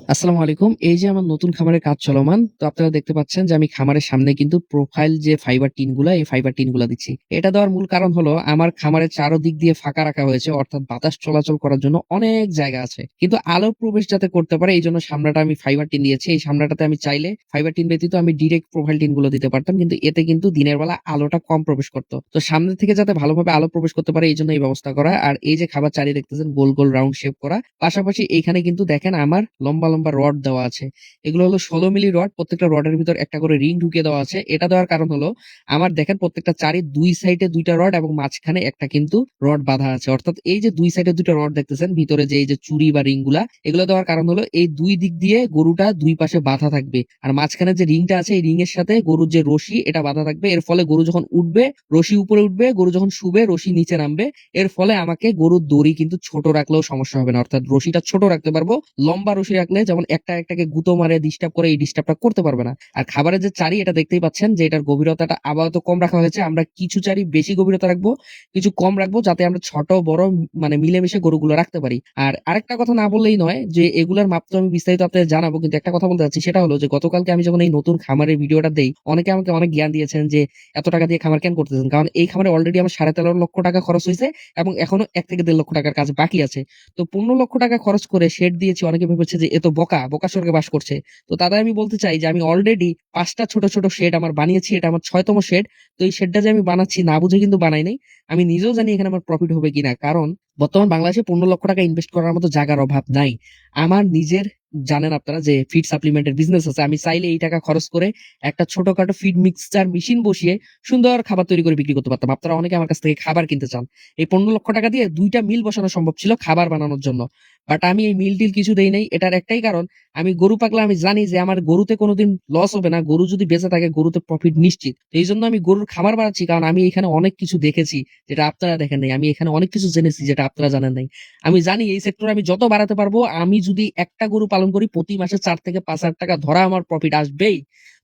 আসসালামু আলাইকুম। এই যে আমার নতুন খামারের কাজ চলমান। তো আপনারা দেখতে পাচ্ছেন যে আমি খামারের সামনে কিন্তু প্রোফাইল যে ফাইবার টিনগুলা, এই ফাইবার টিনগুলা দিচ্ছি। এটা দেওয়ার মূল কারণ হলো আমার খামারের চারদিক দিয়ে ফাঁকা রাখা হয়েছে। অর্থাৎ বাতাস চলাচল করার জন্য অনেক জায়গা আছে। কিন্তু আলোর প্রবেশ যাতে করতে পারে এইজন্য সামনেটা আমি ফাইবার টিন দিয়েছি। এই সামনেটাতে আমি চাইলে ফাইবার টিন ব্যতীত আমি ডিরেক্ট প্রোফাইল টিনগুলো দিতে পারতাম। কিন্তু এতে কিন্তু দিনের বেলা আলোটা কম প্রবেশ করত। তো সামনে থেকে যাতে ভালোভাবে আলো প্রবেশ করতে পারে এইজন্য এই ব্যবস্থা করা। আর এই যে খাবার চারিয়ে দেখতেছেন গোল, গোল রাউন্ড শেপ করা। পাশাপাশি এইখানে কিন্তু দেখেন আমার লম্বা, লম্বা রড দেওয়া আছে। এগুলো হলো ১৬ মিলি রড। প্রত্যেকটা রডের ভিতর একটা করে রিং ঢুকিয়ে দেওয়া আছে। এটা দেওয়ার কারণ হলো আমার দেখেন প্রত্যেকটা চারির ২ সাইডে ২ টা রড এবং মাঝখানে একটা কিন্তু রড বাঁধা আছে। অর্থাৎ এই যে ২ সাইডে ২ টা রড দেখতেছেন ভিতরে যে এই যে চুড়ি বা রিং গুলা, এগুলো দেওয়ার কারণ হলো এই ২ দিক দিয়ে গরুটা ২ পাশে বাঁধা থাকবে। আর মাঝখানে যে রিংটা আছে এই রিং এর সাথে গরুর যে রশি এটা বাঁধা থাকবে। এর ফলে গরু যখন উঠবে রশি উপরে উঠবে, গরু যখন শুবে রশি নিচে নামবে। এর ফলে আমাকে গরুর দড়ি কিন্তু ছোট রাখলেও সমস্যা হবে না। অর্থাৎ রশিটা ছোট রাখতে পারবো। লম্বা রশি রাখলে যেমন একটা একটাকে গুঁতো মারে ডিস্টার্ব করে, এই ডিস্টার্বটা করতে পারবে না। আর খাবারের যে চারি এটা দেখতেই পাচ্ছেন যে এটার গভীরতাটা আপাতত কম রাখা হয়েছে। আমরা কিছু চারি বেশি গভীরতা রাখবো, কিছু কম রাখবো যাতে আমরা ছোট বড় মানে মিলেমিশে গরুগুলো রাখতে পারি। আর আরেকটা কথা না বললেই নয় যে এগুলার মাপ তো আমি বিস্তারিত আপনাদের জানাবো, কিন্তু একটা কথা বলতে চাচ্ছি সেটা হলো যে গতকালকে আমি যখন এই নতুন খামারের ভিডিওটা দেই অনেকে আমাকে অনেক জ্ঞান দিয়েছেন যে এত টাকা দিয়ে খামার কেন করতেছেন, কারণ এই খামারে অলরেডি আমার ১৩.৫ লক্ষ টাকা খরচ হয়েছে এবং এখনো ১ থেকে ১.৫ লক্ষ টাকার কাজ বাকি আছে। তো ১৫ লক্ষ টাকা খরচ করে শেড দিয়েছি, অনেকে ভেবেছে যে এ তো বোকা, বোকা স্বর্গে বাস করছে। তো তাদের আমি বলতে চাই যে আমি অলরেডি ৫ টা ছোট, ছোট শেড আমার বানিয়েছি। এটা আমার ৬ তম শেড। তো এই শেডটা যে আমি বানাচ্ছি না বুঝে কিন্তু বানাই নাই। আমি নিজেও জানি এখানে আমার প্রফিট হবে কিনা। কারণ বর্তমান বাংলাদেশে ১৫ লক্ষ টাকা ইনভেস্ট করার মতো জায়গার অভাব নাই। আমার নিজের জানেন আপনারা যে ফিড সাপ্লিমেন্টের বিজনেস আছে। আমি চাইলে এই টাকা খরচ করে একটা ছোটখাটো ফিড মিক্সচার মেশিন বসিয়ে সুন্দর খাবার তৈরি করে বিক্রি করতে পারতাম। আপনারা অনেকে আমার কাছ থেকে খাবার কিনতে চান। এই ১৫ লক্ষ টাকা দিয়ে ২ টা মিল বসানো সম্ভব ছিল খাবার বানানোর জন্য। বাট আমি এই মিল-টিল কিছু দেই নাই। এটার একটাই কারণ আমি গরু পাগলা, আমি জানি যে আমার গরুতে কোনদিন লস হবে না। গরু যদি বেঁচে থাকে গরুতে প্রফিট নিশ্চিত। এইজন্য আমি গরুর খামার বানাচ্ছি, কারণ আমি এখানে অনেক কিছু দেখেছি যেটা আপনারা দেখেন নাই। আমি এখানে অনেক কিছু জেনেছি যেটা আপনারা জানেন নাই। আমি জানি এই সেক্টরে আমি যত বাড়াতে পারবো, আমি যদি একটা গরু পালন করি প্রতি মাসে ৪ থেকে ৫,০০০ টাকা ধরা আমার প্রফিট আসবেই।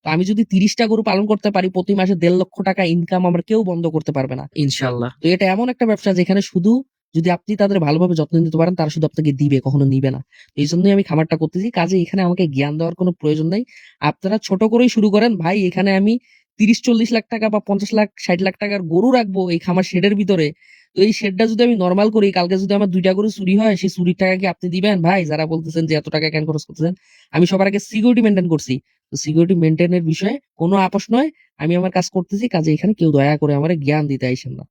তো আমি যদি ৩০ টা গরু পালন করতে পারি প্রতি মাসে ১.৫ লক্ষ টাকা ইনকাম আমার কেউ বন্ধ করতে পারবে না ইনশাআল্লাহ। তো এটা এমন একটা ব্যবসা যেখানে শুধু যদি আপনি তাদের ভালোভাবে যত্ন নিতে পারেন তারা শুধু আপনাকে দিবে, কখনো নিবে না। এইজন্যই আমি খামারটা করতেছি। কাজেই এখানে আমাকে জ্ঞান দেওয়ার কোনো প্রয়োজন নাই। আপনারা ছোট করেই শুরু করেন ভাই। এখানে আমি ৩০-৪০ লাখ টাকা বা ৫০ লাখ ৬০ লাখ টাকার গরু রাখবো এই খামার শেডের ভিতরে। তো এই শেডটা যদি আমি নরমাল করি, কালকে যদি আমার ২ টা গরু চুরি হয়, সেই চুরির টাকা কি আপনি দিবেন ভাই? যারা বলতেছেন যে এত টাকা কেন খরচ করতেছেন? আমি সবার আগে সিকিউরিটি মেইনটেইন করছি। তো সিকিউরিটি মেইনটেইন এর বিষয়ে কোনো আপোস নয়। আমি আমার কাজ করতেছি। কাজেই এখানে কেউ দয়া করে আমারে জ্ঞান দিতে আইসেন না।